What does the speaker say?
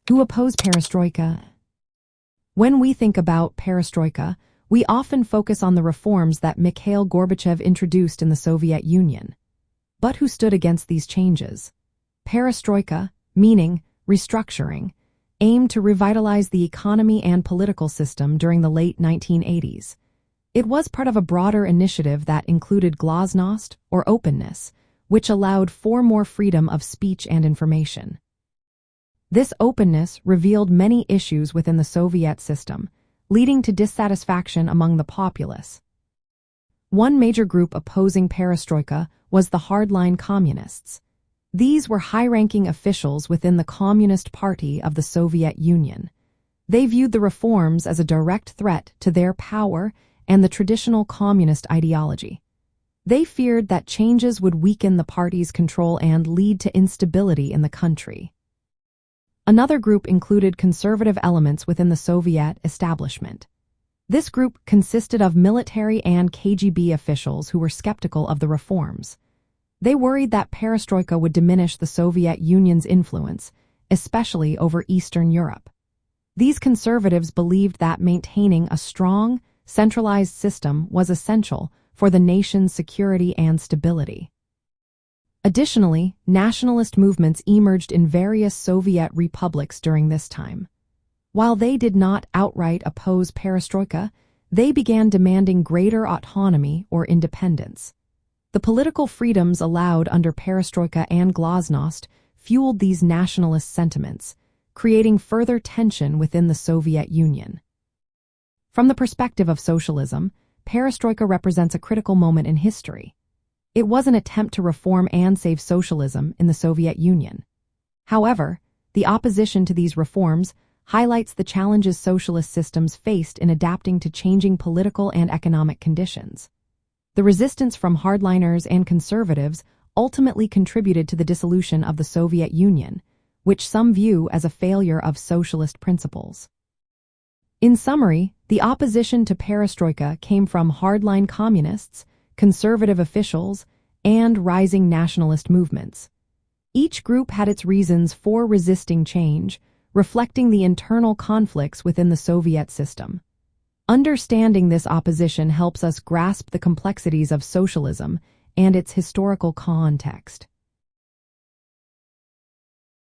Who opposed perestroika? When we think about perestroika, we often focus on the reforms that Mikhail Gorbachev introduced in the Soviet Union. But who stood against these changes? Perestroika, meaning restructuring, aimed to revitalize the economy and political system during the late 1980s. It was part of a broader initiative that included glasnost, or openness, which allowed for more freedom of speech and information. This openness revealed many issues within the Soviet system, leading to dissatisfaction among the populace. One major group opposing perestroika was the hardline communists. These were high-ranking officials within the Communist Party of the Soviet Union. They viewed the reforms as a direct threat to their power and the traditional communist ideology. They feared that changes would weaken the party's control and lead to instability in the country. Another group included conservative elements within the Soviet establishment. This group consisted of military and KGB officials who were skeptical of the reforms. They worried that perestroika would diminish the Soviet Union's influence, especially over Eastern Europe. These conservatives believed that maintaining a strong, centralized system was essential for the nation's security and stability. Additionally, nationalist movements emerged in various Soviet republics during this time. While they did not outright oppose perestroika, they began demanding greater autonomy or independence. The political freedoms allowed under perestroika and glasnost fueled these nationalist sentiments, creating further tension within the Soviet Union. From the perspective of socialism, perestroika represents a critical moment in history. It was an attempt to reform and save socialism in the Soviet Union. However, the opposition to these reforms highlights the challenges socialist systems faced in adapting to changing political and economic conditions. The resistance from hardliners and conservatives ultimately contributed to the dissolution of the Soviet Union, which some view as a failure of socialist principles. In summary, the opposition to perestroika came from hardline communists, conservative officials, and rising nationalist movements. Each group had its reasons for resisting change, reflecting the internal conflicts within the Soviet system. Understanding this opposition helps us grasp the complexities of socialism and its historical context.